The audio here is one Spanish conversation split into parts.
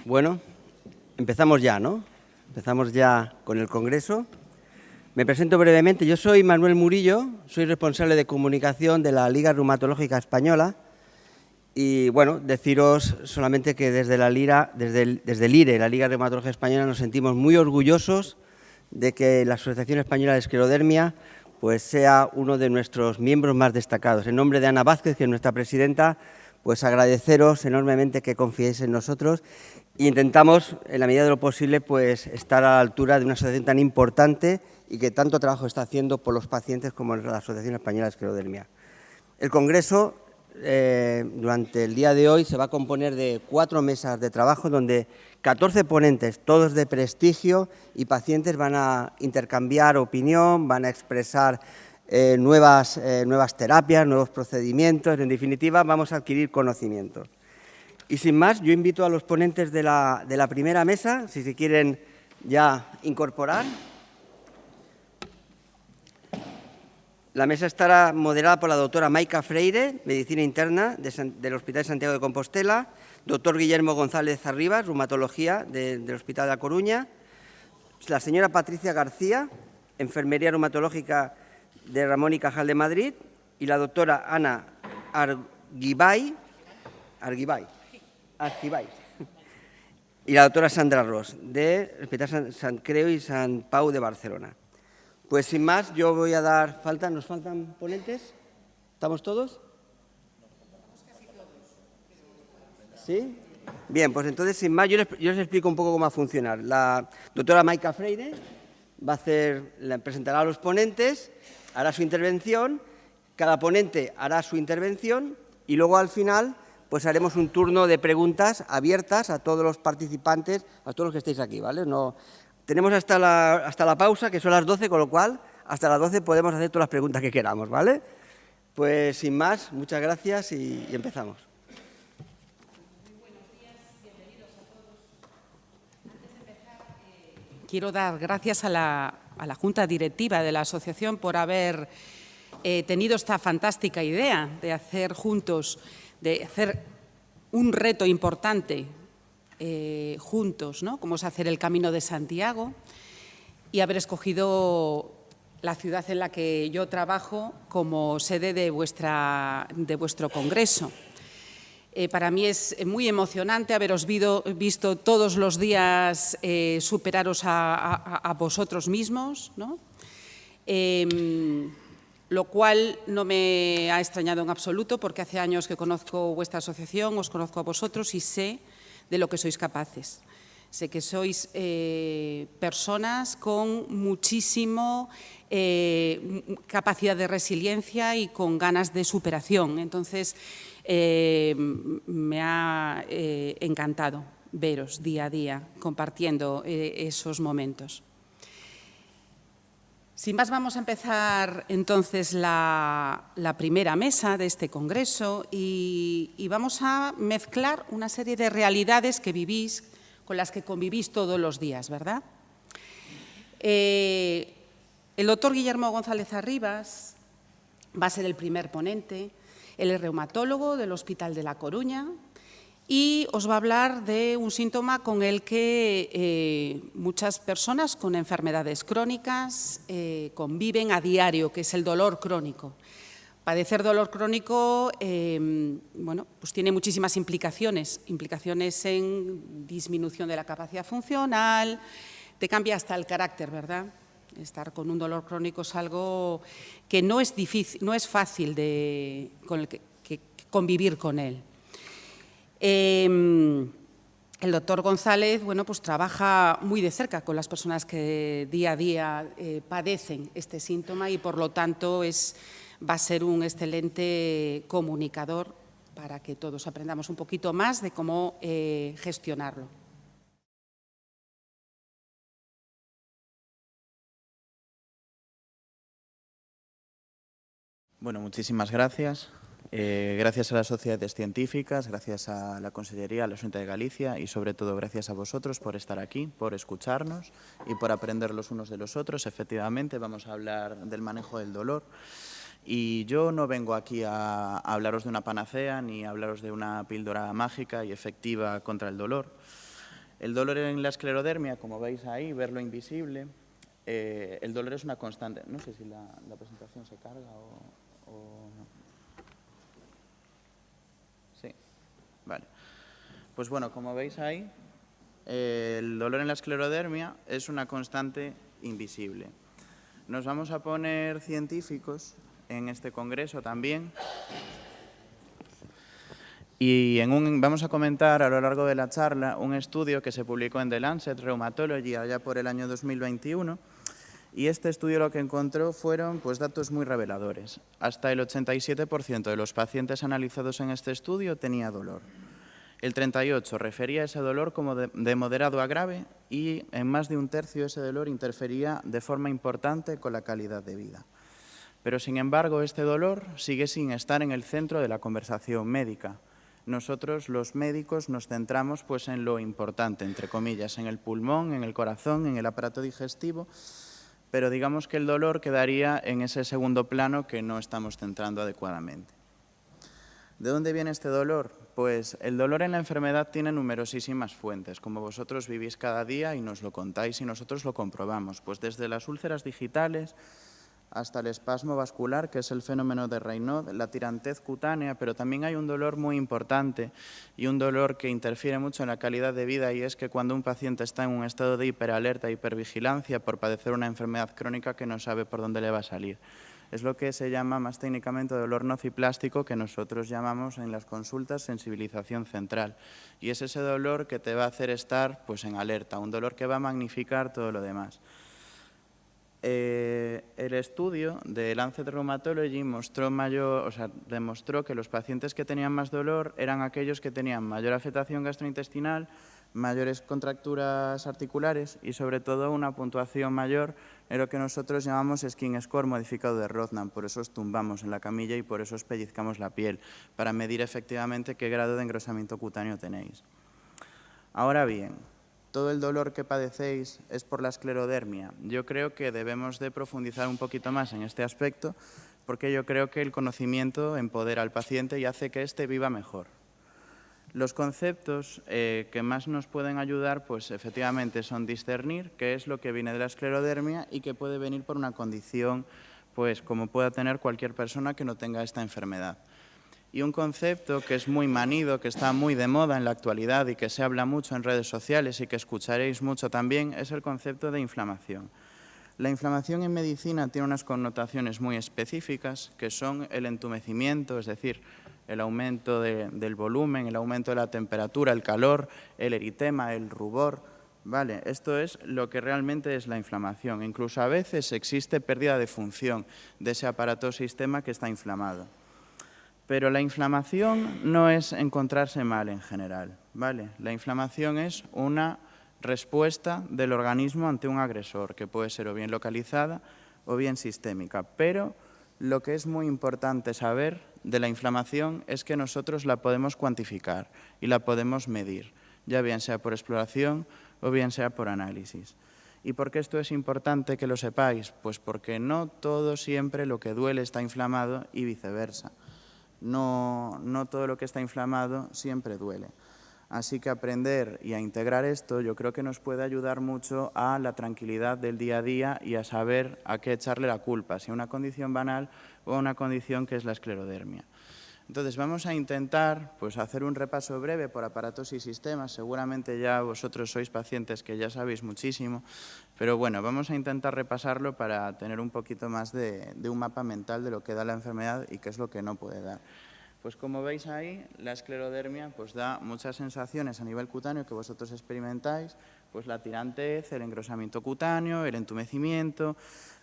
Bueno, empezamos ya, ¿no? Empezamos ya con el Congreso. Me presento brevemente. Yo soy Manuel Murillo, soy responsable de comunicación de la Liga Reumatológica Española. Y, bueno, deciros solamente que desde el IRE, la Liga Reumatológica Española, nos sentimos muy orgullosos de que la Asociación Española de Esclerodermia pues, sea uno de nuestros miembros más destacados. En nombre de Ana Vázquez, que es nuestra presidenta, pues agradeceros enormemente que confiéis en nosotros e intentamos, en la medida de lo posible, pues estar a la altura de una asociación tan importante y que tanto trabajo está haciendo por los pacientes como la Asociación Española de Esclerodermia. El Congreso, durante el día de hoy, se va a componer de 4 mesas de trabajo donde 14 ponentes, todos de prestigio, y pacientes van a intercambiar opinión, van a expresar nuevas terapias, nuevos procedimientos. En definitiva, vamos a adquirir conocimiento. Y sin más, yo invito a los ponentes de la primera mesa, si se quieren ya incorporar. La mesa estará moderada por la doctora Maica Freire, Medicina Interna del Hospital de Santiago de Compostela, doctor Guillermo González Arribas, Reumatología del Hospital de A Coruña, la señora Patricia García, Enfermería Reumatológica de Ramón y Cajal de Madrid, y la doctora Ana Argibay, y la doctora Sandra Ros, del Hospital Sant Creu y Sant Pau de Barcelona. Pues sin más, yo voy a dar... ¿Nos faltan ponentes? ¿Estamos todos? ¿Sí? Bien, pues entonces, sin más, yo les explico un poco cómo va a funcionar. La doctora Maica Freire presentará a los ponentes, hará su intervención, cada ponente hará su intervención y luego al final pues haremos un turno de preguntas abiertas a todos los participantes, a todos los que estéis aquí, ¿vale? Tenemos hasta la pausa, que son las 12, con lo cual hasta las 12 podemos hacer todas las preguntas que queramos, ¿vale? Pues sin más, muchas gracias y empezamos. Muy buenos días, bienvenidos a todos. Antes de empezar, quiero dar gracias a la Junta Directiva de la Asociación por haber tenido esta fantástica idea de hacer juntos, de hacer un reto importante juntos, ¿no? Como es hacer el Camino de Santiago, y haber escogido la ciudad en la que yo trabajo como sede de vuestro congreso. Para mí es muy emocionante haberos visto todos los días superaros a vosotros mismos, ¿no? Lo cual no me ha extrañado en absoluto, porque hace años que conozco vuestra asociación, os conozco a vosotros y sé de lo que sois capaces. Sé que sois personas con muchísima capacidad de resiliencia y con ganas de superación. Entonces, me ha encantado veros día a día compartiendo esos momentos. Sin más, vamos a empezar entonces la primera mesa de este congreso y vamos a mezclar una serie de realidades que vivís, con las que convivís todos los días, ¿verdad? El doctor Guillermo González Arribas va a ser el primer ponente. Él es reumatólogo del Hospital de La Coruña y os va a hablar de un síntoma con el que muchas personas con enfermedades crónicas conviven a diario, que es el dolor crónico. Padecer dolor crónico bueno, pues tiene muchísimas implicaciones en disminución de la capacidad funcional, te cambia hasta el carácter, ¿verdad? Estar con un dolor crónico es algo que no es difícil, no es fácil convivir con él. El doctor González, bueno, pues trabaja muy de cerca con las personas que día a día padecen este síntoma y, por lo tanto, va a ser un excelente comunicador para que todos aprendamos un poquito más de cómo gestionarlo. Bueno, muchísimas gracias. Gracias a las sociedades científicas, gracias a la Consellería, a la Xunta de Galicia y, sobre todo, gracias a vosotros por estar aquí, por escucharnos y por aprender los unos de los otros. Efectivamente, vamos a hablar del manejo del dolor. Y yo no vengo aquí a hablaros de una panacea ni a hablaros de una píldora mágica y efectiva contra el dolor. El dolor en la esclerodermia, como veis ahí, ver lo invisible, el dolor es una constante. No sé si la presentación se carga o no. Sí, vale. Pues bueno, como veis ahí, el dolor en la esclerodermia es una constante invisible. Nos vamos a poner científicos en este congreso también y vamos a comentar a lo largo de la charla un estudio que se publicó en The Lancet Rheumatology allá por el año 2021 y este estudio lo que encontró fueron pues, datos muy reveladores. Hasta el 87% de los pacientes analizados en este estudio tenía dolor. El 38% refería ese dolor como de moderado a grave y en más de un tercio ese dolor interfería de forma importante con la calidad de vida. Pero, sin embargo, este dolor sigue sin estar en el centro de la conversación médica. Nosotros, los médicos, nos centramos pues, en lo importante, entre comillas, en el pulmón, en el corazón, en el aparato digestivo, pero digamos que el dolor quedaría en ese segundo plano que no estamos centrando adecuadamente. ¿De dónde viene este dolor? Pues el dolor en la enfermedad tiene numerosísimas fuentes, como vosotros vivís cada día y nos lo contáis y nosotros lo comprobamos. Pues desde las úlceras digitales hasta el espasmo vascular, que es el fenómeno de Raynaud, la tirantez cutánea, pero también hay un dolor muy importante y un dolor que interfiere mucho en la calidad de vida y es que cuando un paciente está en un estado de hiperalerta, hipervigilancia por padecer una enfermedad crónica que no sabe por dónde le va a salir. Es lo que se llama más técnicamente dolor nociplástico, que nosotros llamamos en las consultas sensibilización central. Y es ese dolor que te va a hacer estar pues, en alerta, un dolor que va a magnificar todo lo demás. El estudio de Lancet Rheumatology demostró que los pacientes que tenían más dolor eran aquellos que tenían mayor afectación gastrointestinal, mayores contracturas articulares y, sobre todo, una puntuación mayor en lo que nosotros llamamos skin score modificado de Rodnan. Por eso os tumbamos en la camilla y por eso os pellizcamos la piel, para medir efectivamente qué grado de engrosamiento cutáneo tenéis. Ahora bien, ¿todo el dolor que padecéis es por la esclerodermia? Yo creo que debemos de profundizar un poquito más en este aspecto porque yo creo que el conocimiento empodera al paciente y hace que éste viva mejor. Los conceptos que más nos pueden ayudar, pues efectivamente son discernir qué es lo que viene de la esclerodermia y que puede venir por una condición, pues como pueda tener cualquier persona que no tenga esta enfermedad. Y un concepto que es muy manido, que está muy de moda en la actualidad y que se habla mucho en redes sociales y que escucharéis mucho también, es el concepto de inflamación. La inflamación en medicina tiene unas connotaciones muy específicas, que son el entumecimiento, es decir, el aumento del volumen, el aumento de la temperatura, el calor, el eritema, el rubor. Vale, esto es lo que realmente es la inflamación. Incluso a veces existe pérdida de función de ese aparato o sistema que está inflamado. Pero la inflamación no es encontrarse mal en general, ¿vale? La inflamación es una respuesta del organismo ante un agresor, que puede ser o bien localizada o bien sistémica. Pero lo que es muy importante saber de la inflamación es que nosotros la podemos cuantificar y la podemos medir, ya bien sea por exploración o bien sea por análisis. ¿Y por qué esto es importante que lo sepáis? Pues porque no todo siempre lo que duele está inflamado y viceversa. No todo lo que está inflamado siempre duele. Así que aprender y a integrar esto yo creo que nos puede ayudar mucho a la tranquilidad del día a día y a saber a qué echarle la culpa, si a una condición banal o a una condición que es la esclerodermia. Entonces vamos a intentar pues, hacer un repaso breve por aparatos y sistemas. Seguramente ya vosotros sois pacientes que ya sabéis muchísimo, pero bueno, vamos a intentar repasarlo para tener un poquito más de un mapa mental de lo que da la enfermedad y qué es lo que no puede dar. Pues como veis ahí, la esclerodermia pues, da muchas sensaciones a nivel cutáneo que vosotros experimentáis, pues la tirantez, el engrosamiento cutáneo, el entumecimiento,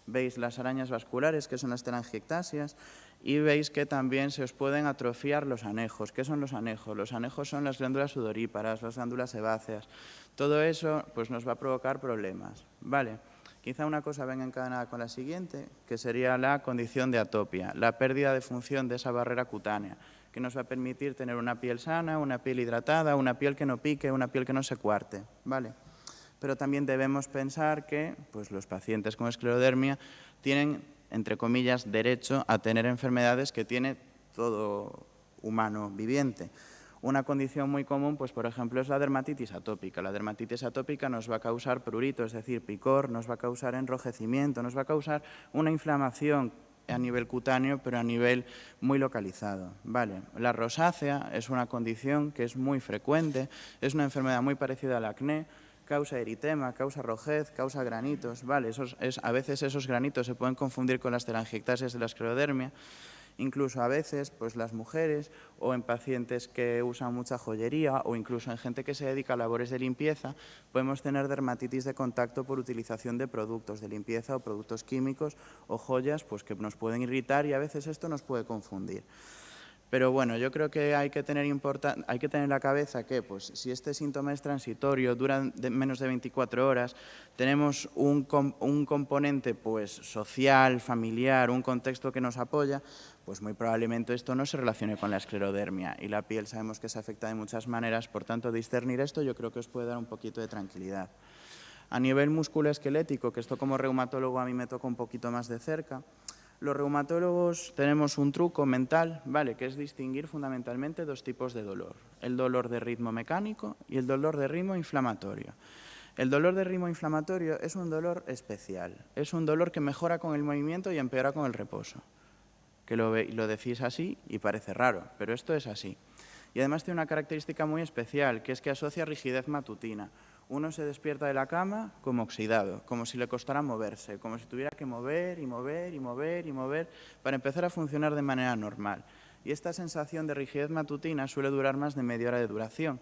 veis las arañas vasculares, que son las telangiectasias, y veis que también se os pueden atrofiar los anejos. ¿Qué son los anejos? Los anejos son las glándulas sudoríparas, las glándulas sebáceas. Todo eso pues, nos va a provocar problemas, ¿vale? Quizá una cosa venga encadenada con la siguiente, que sería la condición de atopia, la pérdida de función de esa barrera cutánea, que nos va a permitir tener una piel sana, una piel hidratada, una piel que no pique, una piel que no se cuarte, ¿vale? Pero también debemos pensar que pues, los pacientes con esclerodermia tienen, entre comillas, derecho a tener enfermedades que tiene todo humano viviente. Una condición muy común, pues por ejemplo, es la dermatitis atópica. La dermatitis atópica nos va a causar prurito, es decir, picor, nos va a causar enrojecimiento, nos va a causar una inflamación a nivel cutáneo, pero a nivel muy localizado. Vale. La rosácea es una condición que es muy frecuente, es una enfermedad muy parecida al acné, causa eritema, causa rojez, causa granitos. Vale. A veces esos granitos se pueden confundir con las telangiectasias de la esclerodermia. Incluso a veces, pues las mujeres o en pacientes que usan mucha joyería o incluso en gente que se dedica a labores de limpieza, podemos tener dermatitis de contacto por utilización de productos de limpieza o productos químicos o joyas pues, que nos pueden irritar y a veces esto nos puede confundir. Pero bueno, yo creo que hay que tener en la cabeza que pues, si este síntoma es transitorio, dura menos de 24 horas, tenemos un componente pues, social, familiar, un contexto que nos apoya, pues muy probablemente esto no se relacione con la esclerodermia. Y la piel sabemos que se afecta de muchas maneras, por tanto, discernir esto yo creo que os puede dar un poquito de tranquilidad. A nivel musculoesquelético, que esto como reumatólogo a mí me toca un poquito más de cerca, los reumatólogos tenemos un truco mental, ¿vale?, que es distinguir fundamentalmente dos tipos de dolor, el dolor de ritmo mecánico y el dolor de ritmo inflamatorio. El dolor de ritmo inflamatorio es un dolor especial, es un dolor que mejora con el movimiento y empeora con el reposo. Que lo decís así y parece raro, pero esto es así. Y además tiene una característica muy especial, que es que asocia rigidez matutina. Uno se despierta de la cama como oxidado, como si le costara moverse, como si tuviera que mover y mover y mover y mover para empezar a funcionar de manera normal. Y esta sensación de rigidez matutina suele durar más de media hora de duración,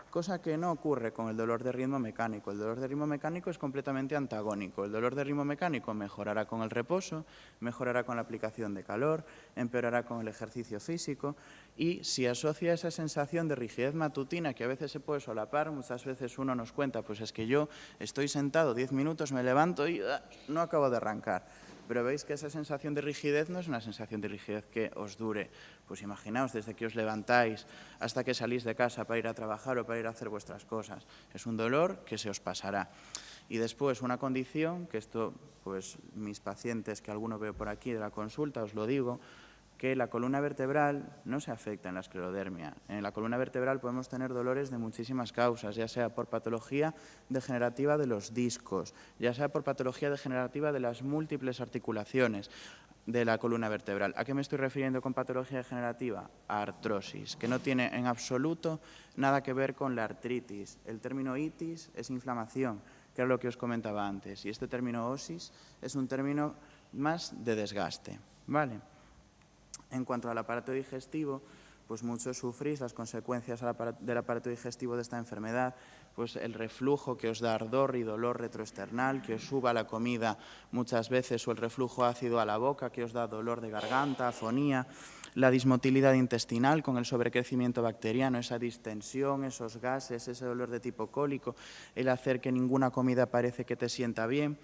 cosa que no ocurre con el dolor de ritmo mecánico. El dolor de ritmo mecánico es completamente antagónico. El dolor de ritmo mecánico mejorará con el reposo, mejorará con la aplicación de calor, empeorará con el ejercicio físico y si asocia esa sensación de rigidez matutina que a veces se puede solapar, muchas veces uno nos cuenta, pues es que yo estoy sentado 10 minutos, me levanto y no acabo de arrancar. Pero veis que esa sensación de rigidez no es una sensación de rigidez que os dure. Pues imaginaos, desde que os levantáis hasta que salís de casa para ir a trabajar o para ir a hacer vuestras cosas. Es un dolor que se os pasará. Y después una condición, que esto, pues mis pacientes, que alguno veo por aquí de la consulta, os lo digo, que la columna vertebral no se afecta en la esclerodermia. En la columna vertebral podemos tener dolores de muchísimas causas, ya sea por patología degenerativa de los discos, ya sea por patología degenerativa de las múltiples articulaciones de la columna vertebral. ¿A qué me estoy refiriendo con patología degenerativa? A artrosis, que no tiene en absoluto nada que ver con la artritis. El término itis es inflamación, que es lo que os comentaba antes, y este término osis es un término más de desgaste, ¿vale? En cuanto al aparato digestivo, pues muchos sufrís las consecuencias del aparato digestivo de esta enfermedad, pues el reflujo que os da ardor y dolor retroesternal, que os suba la comida muchas veces, o el reflujo ácido a la boca, que os da dolor de garganta, afonía, la dismotilidad intestinal con el sobrecrecimiento bacteriano, esa distensión, esos gases, ese dolor de tipo cólico, el hacer que ninguna comida parece que te sienta bien.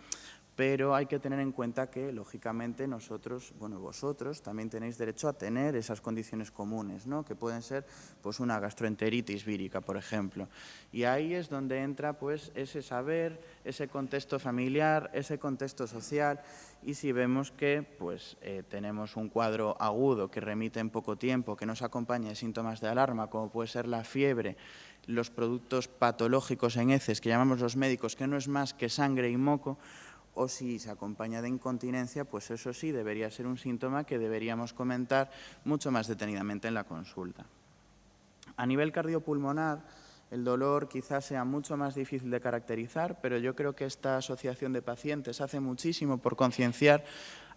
Pero hay que tener en cuenta que, lógicamente, nosotros, bueno, vosotros también tenéis derecho a tener esas condiciones comunes, ¿no?, que pueden ser pues, una gastroenteritis vírica, por ejemplo. Y ahí es donde entra pues, ese saber, ese contexto familiar, ese contexto social. Y si vemos que pues, tenemos un cuadro agudo que remite en poco tiempo, que nos acompaña de síntomas de alarma, como puede ser la fiebre, los productos patológicos en heces, que llamamos los médicos, que no es más que sangre y moco, o si se acompaña de incontinencia, pues eso sí debería ser un síntoma que deberíamos comentar mucho más detenidamente en la consulta. A nivel cardiopulmonar, el dolor quizás sea mucho más difícil de caracterizar, pero yo creo que esta asociación de pacientes hace muchísimo por concienciar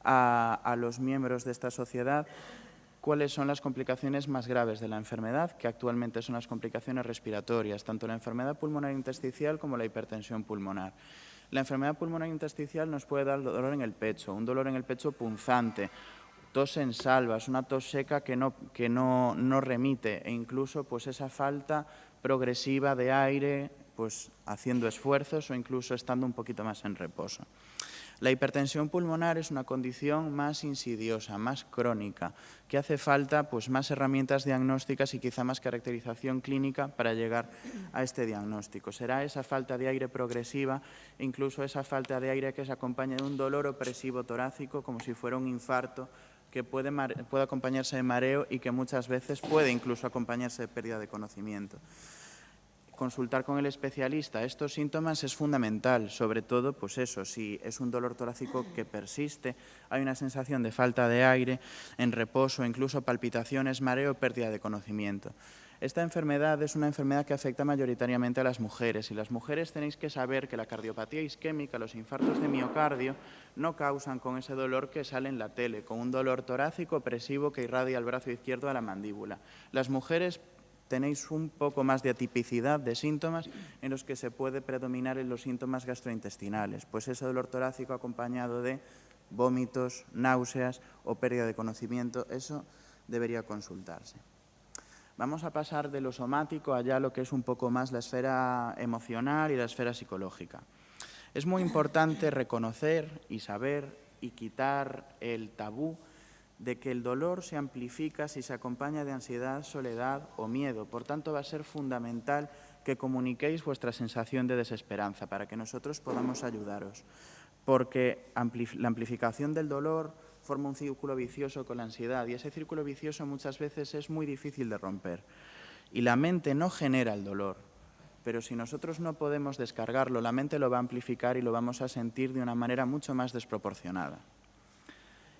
a los miembros de esta sociedad cuáles son las complicaciones más graves de la enfermedad, que actualmente son las complicaciones respiratorias, tanto la enfermedad pulmonar intersticial como la hipertensión pulmonar. La enfermedad pulmonar intersticial nos puede dar dolor en el pecho, un dolor en el pecho punzante, tos en salvas, una tos seca que no remite e incluso pues, esa falta progresiva de aire pues, haciendo esfuerzos o incluso estando un poquito más en reposo. La hipertensión pulmonar es una condición más insidiosa, más crónica, que hace falta pues, más herramientas diagnósticas y quizá más caracterización clínica para llegar a este diagnóstico. Será esa falta de aire progresiva, incluso esa falta de aire que se acompaña de un dolor opresivo torácico, como si fuera un infarto que puede acompañarse de mareo y que muchas veces puede incluso acompañarse de pérdida de conocimiento. Consultar con el especialista estos síntomas es fundamental, sobre todo, pues eso, si es un dolor torácico que persiste, hay una sensación de falta de aire, en reposo, incluso palpitaciones, mareo, pérdida de conocimiento. Esta enfermedad es una enfermedad que afecta mayoritariamente a las mujeres y las mujeres tenéis que saber que la cardiopatía isquémica, los infartos de miocardio, no causan con ese dolor que sale en la tele, con un dolor torácico opresivo que irradia el brazo izquierdo a la mandíbula. Las mujeres tenéis un poco más de atipicidad de síntomas en los que se puede predominar en los síntomas gastrointestinales, pues ese dolor torácico acompañado de vómitos, náuseas o pérdida de conocimiento, eso debería consultarse. Vamos a pasar de lo somático allá a lo que es un poco más la esfera emocional y la esfera psicológica. Es muy importante reconocer y saber y quitar el tabú de que el dolor se amplifica si se acompaña de ansiedad, soledad o miedo. Por tanto, va a ser fundamental que comuniquéis vuestra sensación de desesperanza para que nosotros podamos ayudaros, porque la amplificación del dolor forma un círculo vicioso con la ansiedad y ese círculo vicioso muchas veces es muy difícil de romper. Y la mente no genera el dolor, pero si nosotros no podemos descargarlo, la mente lo va a amplificar y lo vamos a sentir de una manera mucho más desproporcionada.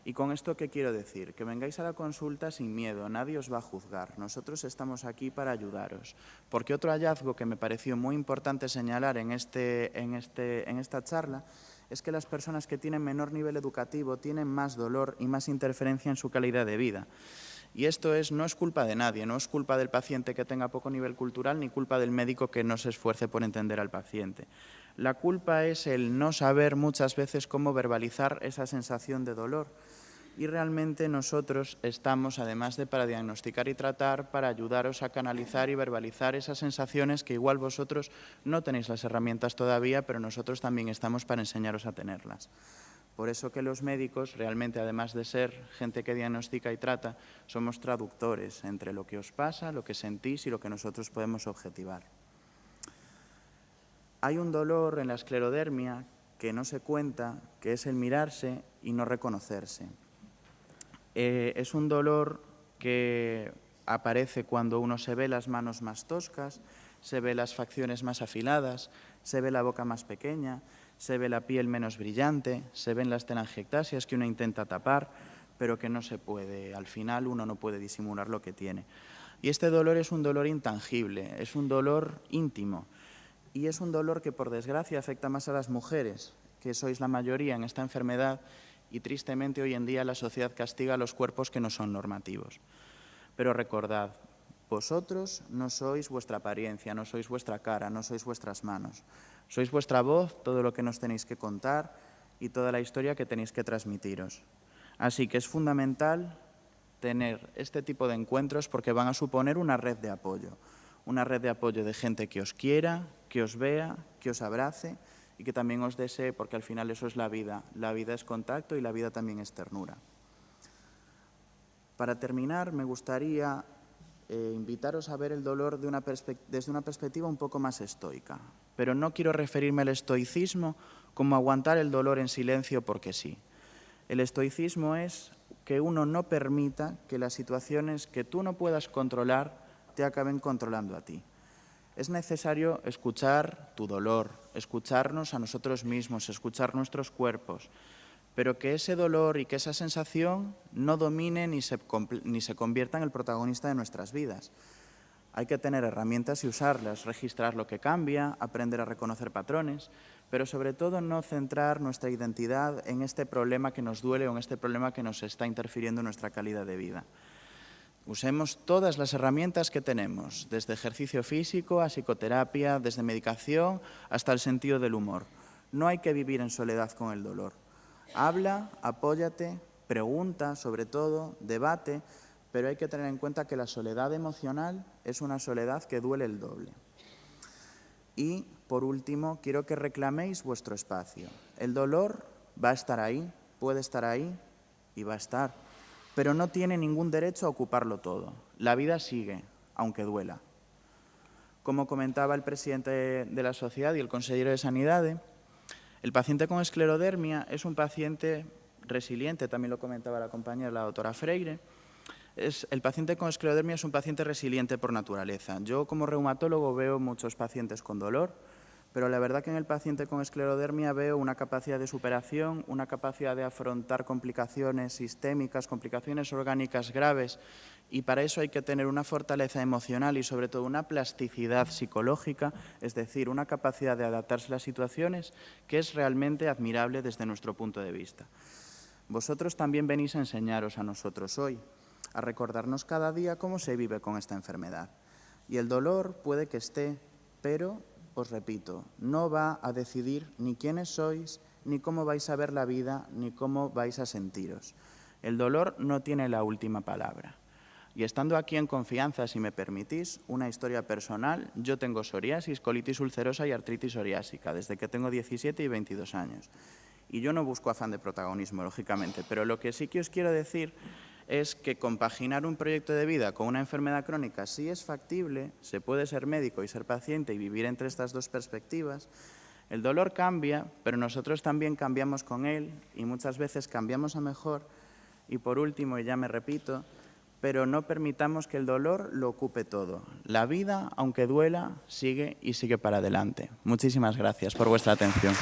¿Y con esto qué quiero decir? Que vengáis a la consulta sin miedo, nadie os va a juzgar. Nosotros estamos aquí para ayudaros. Porque otro hallazgo que me pareció muy importante señalar en esta charla es que las personas que tienen menor nivel educativo tienen más dolor y más interferencia en su calidad de vida. Y esto no es culpa de nadie, no es culpa del paciente que tenga poco nivel cultural ni culpa del médico que no se esfuerce por entender al paciente. La culpa es el no saber muchas veces cómo verbalizar esa sensación de dolor. Y realmente nosotros estamos, además de para diagnosticar y tratar, para ayudaros a canalizar y verbalizar esas sensaciones que igual vosotros no tenéis las herramientas todavía, pero nosotros también estamos para enseñaros a tenerlas. Por eso que los médicos, realmente, además de ser gente que diagnostica y trata, somos traductores entre lo que os pasa, lo que sentís y lo que nosotros podemos objetivar. Hay un dolor en la esclerodermia que no se cuenta, que es el mirarse y no reconocerse. Es un dolor que aparece cuando uno se ve las manos más toscas, se ve las facciones más afiladas, se ve la boca más pequeña, se ve la piel menos brillante, se ven las telangiectasias que uno intenta tapar, pero que no se puede. Al final uno no puede disimular lo que tiene. Y este dolor es un dolor intangible, es un dolor íntimo. Y es un dolor que, por desgracia, afecta más a las mujeres, que sois la mayoría en esta enfermedad, y tristemente hoy en día la sociedad castiga a los cuerpos que no son normativos. Pero recordad, vosotros no sois vuestra apariencia, no sois vuestra cara, no sois vuestras manos. Sois vuestra voz, todo lo que nos tenéis que contar y toda la historia que tenéis que transmitiros. Así que es fundamental tener este tipo de encuentros porque van a suponer una red de apoyo de gente que os quiera, que os vea, que os abrace y que también os desee, porque al final eso es la vida. La vida es contacto y la vida también es ternura. Para terminar, me gustaría invitaros a ver el dolor desde una perspectiva un poco más estoica. Pero no quiero referirme al estoicismo como aguantar el dolor en silencio porque sí. El estoicismo es que uno no permita que las situaciones que tú no puedas controlar te acaben controlando a ti. Es necesario escuchar tu dolor, escucharnos a nosotros mismos, escuchar nuestros cuerpos, pero que ese dolor y que esa sensación no domine ni se convierta en el protagonista de nuestras vidas. Hay que tener herramientas y usarlas, registrar lo que cambia, aprender a reconocer patrones, pero sobre todo no centrar nuestra identidad en este problema que nos duele o en este problema que nos está interfiriendo en nuestra calidad de vida. Usemos todas las herramientas que tenemos, desde ejercicio físico a psicoterapia, desde medicación hasta el sentido del humor. No hay que vivir en soledad con el dolor. Habla, apóyate, pregunta, sobre todo, debate, pero hay que tener en cuenta que la soledad emocional es una soledad que duele el doble. Y, por último, quiero que reclaméis vuestro espacio. El dolor va a estar ahí, puede estar ahí y va a estar, pero no tiene ningún derecho a ocuparlo todo. La vida sigue, aunque duela. Como comentaba el presidente de la sociedad y el consejero de Sanidad, el paciente con esclerodermia es un paciente resiliente, también lo comentaba la compañera, la doctora Freire. El paciente con esclerodermia es un paciente resiliente por naturaleza. Yo, como reumatólogo, veo muchos pacientes con dolor, pero la verdad que en el paciente con esclerodermia veo una capacidad de superación, una capacidad de afrontar complicaciones sistémicas, complicaciones orgánicas graves, y para eso hay que tener una fortaleza emocional y sobre todo una plasticidad psicológica, es decir, una capacidad de adaptarse a las situaciones que es realmente admirable desde nuestro punto de vista. Vosotros también venís a enseñaros a nosotros hoy, a recordarnos cada día cómo se vive con esta enfermedad. Y el dolor puede que esté, pero, os repito, no va a decidir ni quiénes sois, ni cómo vais a ver la vida, ni cómo vais a sentiros. El dolor no tiene la última palabra. Y estando aquí en confianza, si me permitís, una historia personal, yo tengo psoriasis, colitis ulcerosa y artritis psoriásica desde que tengo 17 y 22 años. Y yo no busco afán de protagonismo, lógicamente, pero lo que sí que os quiero decir es que compaginar un proyecto de vida con una enfermedad crónica sí es factible, se puede ser médico y ser paciente y vivir entre estas dos perspectivas. El dolor cambia, pero nosotros también cambiamos con él y muchas veces cambiamos a mejor. Y por último, y ya me repito, pero no permitamos que el dolor lo ocupe todo. La vida, aunque duela, sigue y sigue para adelante. Muchísimas gracias por vuestra atención.